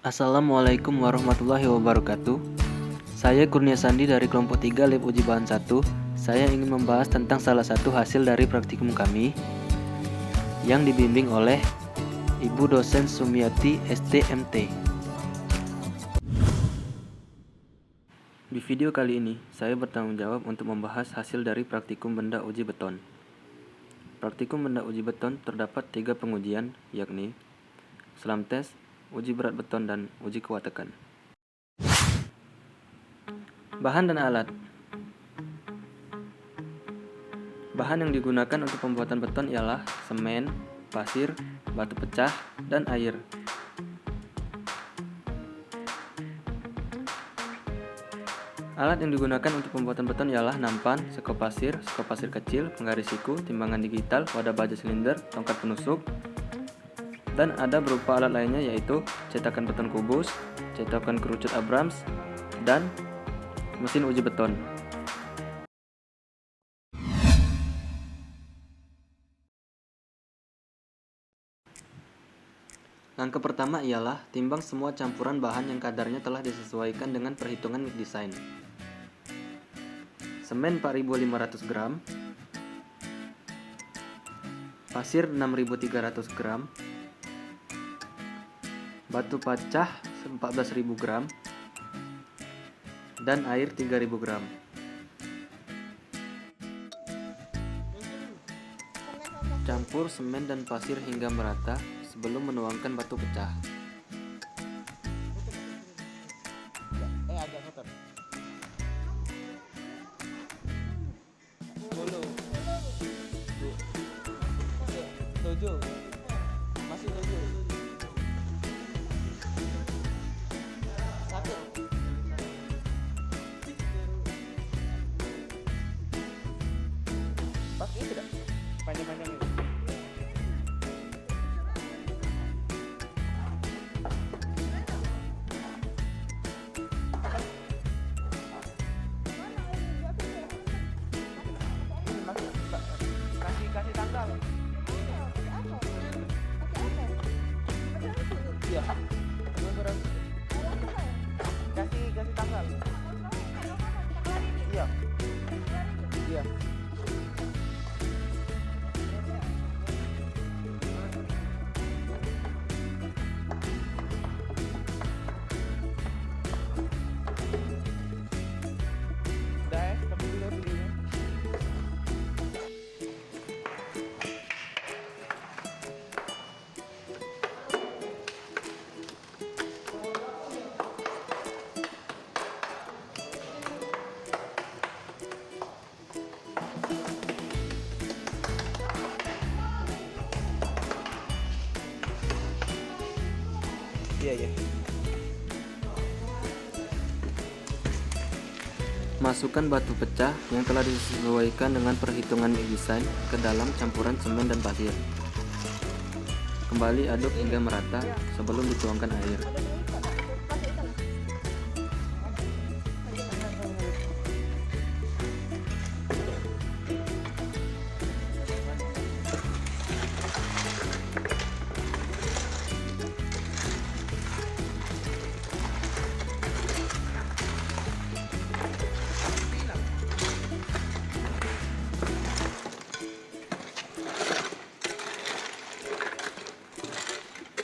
Assalamualaikum warahmatullahi wabarakatuh. Saya Kurnia Sandi dari kelompok 3 Lab Uji Bahan 1. Saya ingin membahas tentang salah satu hasil dari praktikum kami yang dibimbing oleh Ibu dosen Sumiati STMT. Di video kali ini, saya bertanggung jawab untuk membahas hasil dari praktikum benda uji beton. Praktikum benda uji beton terdapat 3 pengujian, yakni SLAM test, uji berat beton, dan uji kuat tekan. Bahan dan alat. Bahan yang digunakan untuk pembuatan beton ialah semen, pasir, batu pecah, dan air. Alat yang digunakan untuk pembuatan beton ialah nampan, sekop pasir kecil, penggaris siku, timbangan digital, wadah baja silinder, tongkat penusuk, dan ada berupa alat lainnya yaitu cetakan beton kubus, cetakan kerucut Abrams, dan mesin uji beton. Langkah pertama ialah timbang semua campuran bahan yang kadarnya telah disesuaikan dengan perhitungan desain. Semen 4.500 gram, pasir 6.300 gram, batu pecah 14.000 gram, dan air 3.000 gram. Campur semen dan pasir hingga merata sebelum menuangkan batu pecah. Masih 7. Satu. Pakai itu dah. Panjang-panjang itu. Kasih tanggal. Iya. Kasih tanggal. Iya. Iya. Udah ya, tapi dulu videonya. Iya. Masukkan batu pecah yang telah disesuaikan dengan perhitungan desain ke dalam campuran semen dan pasir. Kembali aduk hingga merata sebelum dituangkan air.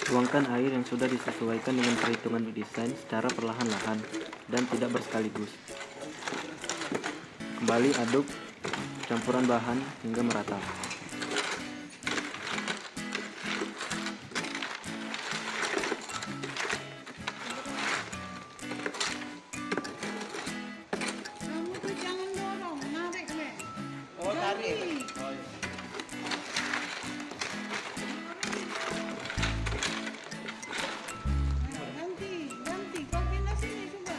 Tuangkan air yang sudah disesuaikan dengan perhitungan desain secara perlahan-lahan dan tidak bersekaligus. Kembali aduk campuran bahan hingga merata. Kamu tuh jangan dorong, narik le. Oh, tarik. Oh, iya. Ganti, kau pindah sini coba.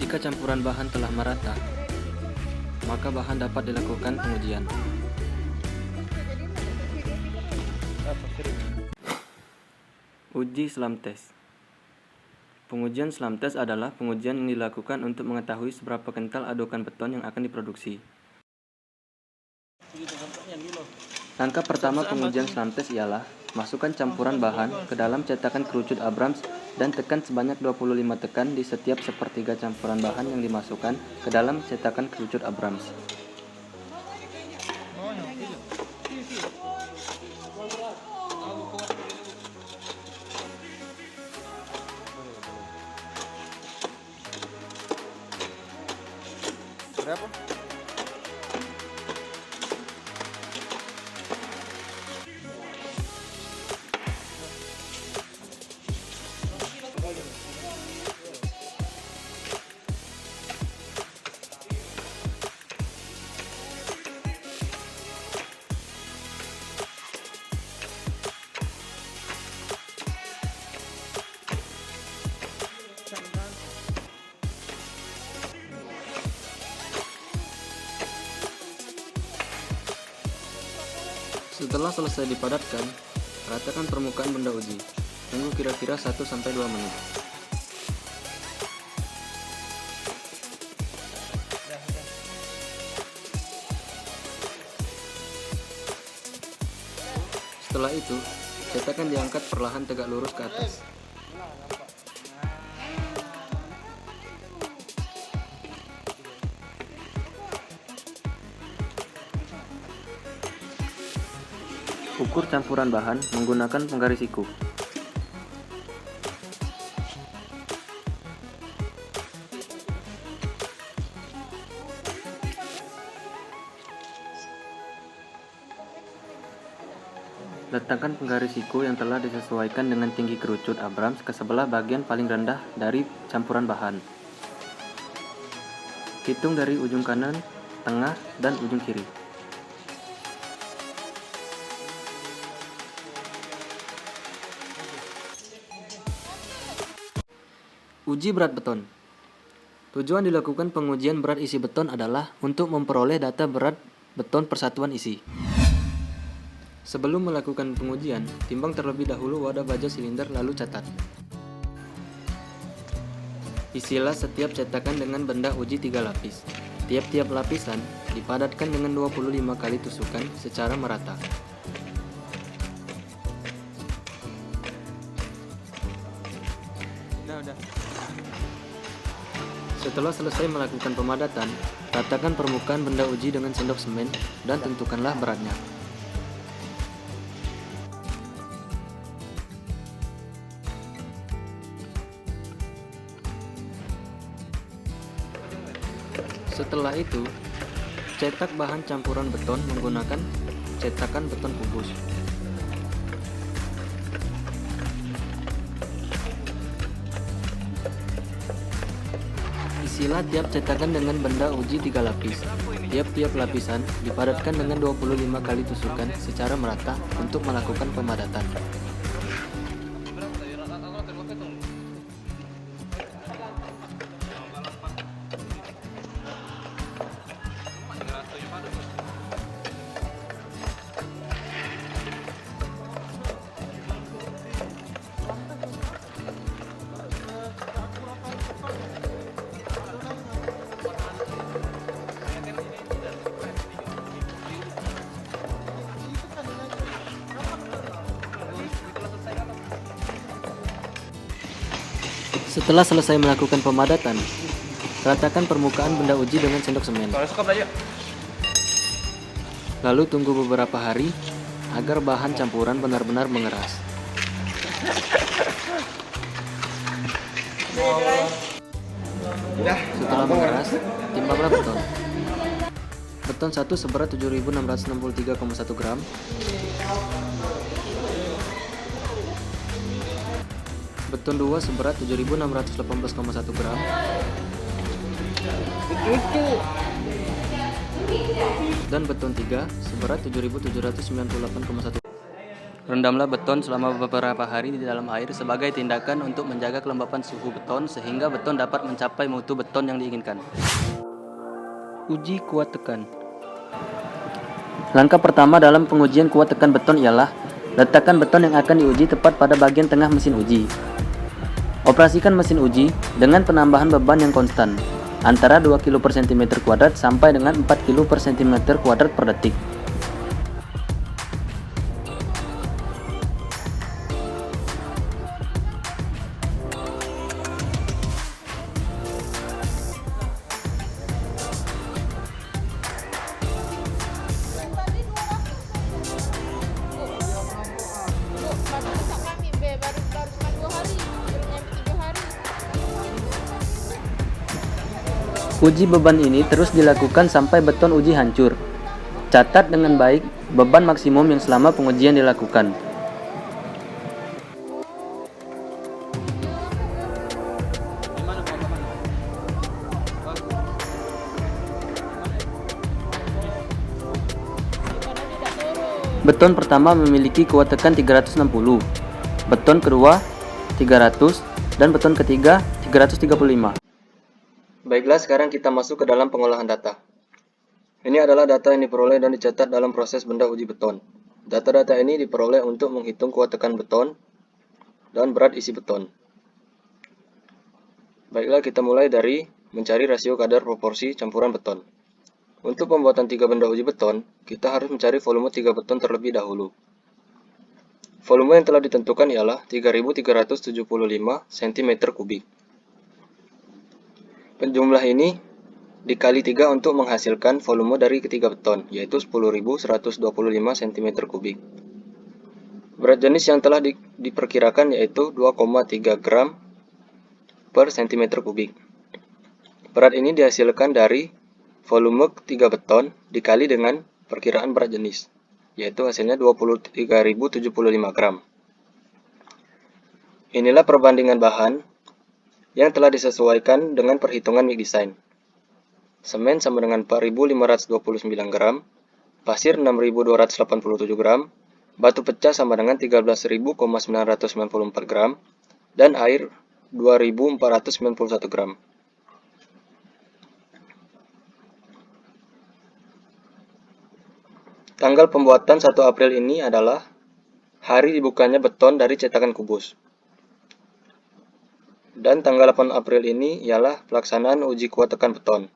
Jika campuran bahan telah merata, maka bahan dapat dilakukan pengujian. Uji SLAM test. Pengujian SLAM test adalah pengujian yang dilakukan untuk mengetahui seberapa kental adukan beton yang akan diproduksi. Langkah pertama pengujian SLAM test ialah masukkan campuran bahan ke dalam cetakan kerucut Abrams dan tekan sebanyak 25 tekan di setiap sepertiga campuran bahan yang dimasukkan ke dalam cetakan kerucut Abrams. Berapa? Setelah selesai dipadatkan, ratakan permukaan benda uji. Tunggu kira-kira 1-2 menit. Setelah itu, cetakan diangkat perlahan tegak lurus ke atas. Ukur campuran bahan menggunakan penggaris siku. Letakkan penggaris siku yang telah disesuaikan dengan tinggi kerucut Abrams ke sebelah bagian paling rendah dari campuran bahan. Hitung dari ujung kanan, tengah, dan ujung kiri. Uji berat beton. Tujuan dilakukan pengujian berat isi beton adalah untuk memperoleh data berat beton persatuan isi. Sebelum melakukan pengujian, timbang terlebih dahulu wadah baja silinder lalu catat. Isilah setiap cetakan dengan benda uji 3 lapis. Tiap-tiap lapisan dipadatkan dengan 25 kali tusukan secara merata. Udah. Setelah selesai melakukan pemadatan, ratakan permukaan benda uji dengan sendok semen dan tentukanlah beratnya. Setelah itu, cetak bahan campuran beton menggunakan cetakan beton kubus. Isilah tiap cetakan dengan benda uji 3 lapis. Tiap-tiap lapisan dipadatkan dengan 25 kali tusukan secara merata untuk melakukan pemadatan. Setelah selesai melakukan pemadatan, ratakan permukaan benda uji dengan sendok semen. Lalu tunggu beberapa hari agar bahan campuran benar-benar mengeras. Setelah mengeras, timbanglah beton. Beton 1 seberat 7.663,1 gram. Beton 2 seberat 7.618,1 gram. Dan beton 3 seberat 7.798,1. Rendamlah beton selama beberapa hari di dalam air sebagai tindakan untuk menjaga kelembapan suhu beton sehingga beton dapat mencapai mutu beton yang diinginkan. Uji kuat tekan. Langkah pertama dalam pengujian kuat tekan beton ialah letakkan beton yang akan diuji tepat pada bagian tengah mesin uji. Operasikan mesin uji dengan penambahan beban yang konstan, antara 2 kg per cm kuadrat sampai dengan 4 kg per cm kuadrat per detik. Uji beban ini terus dilakukan sampai beton uji hancur. Catat dengan baik beban maksimum yang selama pengujian dilakukan. Beton pertama memiliki kuat tekan 360, beton kedua 300, dan beton ketiga 335. Baiklah, sekarang kita masuk ke dalam pengolahan data. Ini adalah data yang diperoleh dan dicatat dalam proses benda uji beton. Data-data ini diperoleh untuk menghitung kuat tekan beton dan berat isi beton. Baiklah, kita mulai dari mencari rasio kadar proporsi campuran beton. Untuk pembuatan 3 benda uji beton, kita harus mencari volume 3 beton terlebih dahulu. Volume yang telah ditentukan ialah 3375 cm3. Penjumlah ini dikali 3 untuk menghasilkan volume dari ketiga beton, yaitu 10.125 cm3. Berat jenis yang telah diperkirakan yaitu 2,3 gram per cm3. Berat ini dihasilkan dari volume 3 beton dikali dengan perkiraan berat jenis, yaitu hasilnya 23.075 gram. Inilah perbandingan bahan yang telah disesuaikan dengan perhitungan MIG Design. Semen sama dengan 4.529 gram, pasir 6.287 gram, batu pecah sama dengan 13.994 gram, dan air 2.491 gram. Tanggal pembuatan 1 April ini adalah hari dibukanya beton dari cetakan kubus. Dan tanggal 8 April ini ialah pelaksanaan uji kuat tekan beton.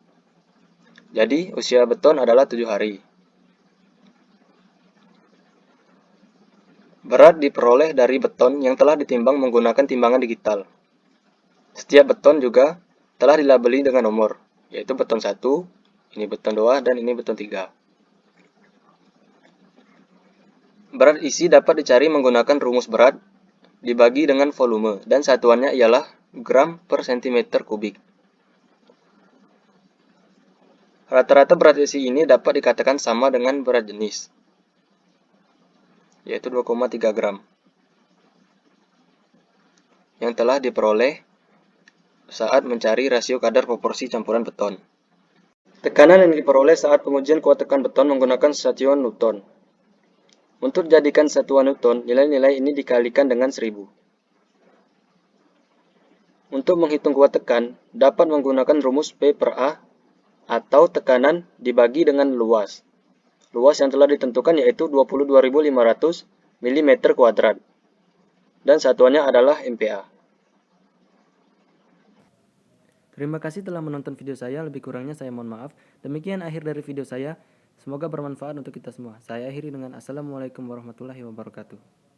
Jadi, usia beton adalah 7 hari. Berat diperoleh dari beton yang telah ditimbang menggunakan timbangan digital. Setiap beton juga telah dilabeli dengan nomor, yaitu beton 1, ini beton 2, dan ini beton 3. Berat isi dapat dicari menggunakan rumus berat dibagi dengan volume, dan satuannya ialah gram per cm3. Rata-rata berat isi ini dapat dikatakan sama dengan berat jenis, yaitu 2,3 gram, yang telah diperoleh saat mencari rasio kadar proporsi campuran beton. Tekanan yang diperoleh saat pengujian kuat tekan beton menggunakan satuan Newton. Untuk dijadikan satuan Newton, nilai-nilai ini dikalikan dengan 1000. Untuk menghitung kuat tekan, dapat menggunakan rumus P per A atau tekanan dibagi dengan luas. Luas yang telah ditentukan yaitu 22.500 mm², dan satuannya adalah MPa. Terima kasih telah menonton video saya, lebih kurangnya saya mohon maaf. Demikian akhir dari video saya, semoga bermanfaat untuk kita semua. Saya akhiri dengan Assalamualaikum warahmatullahi wabarakatuh.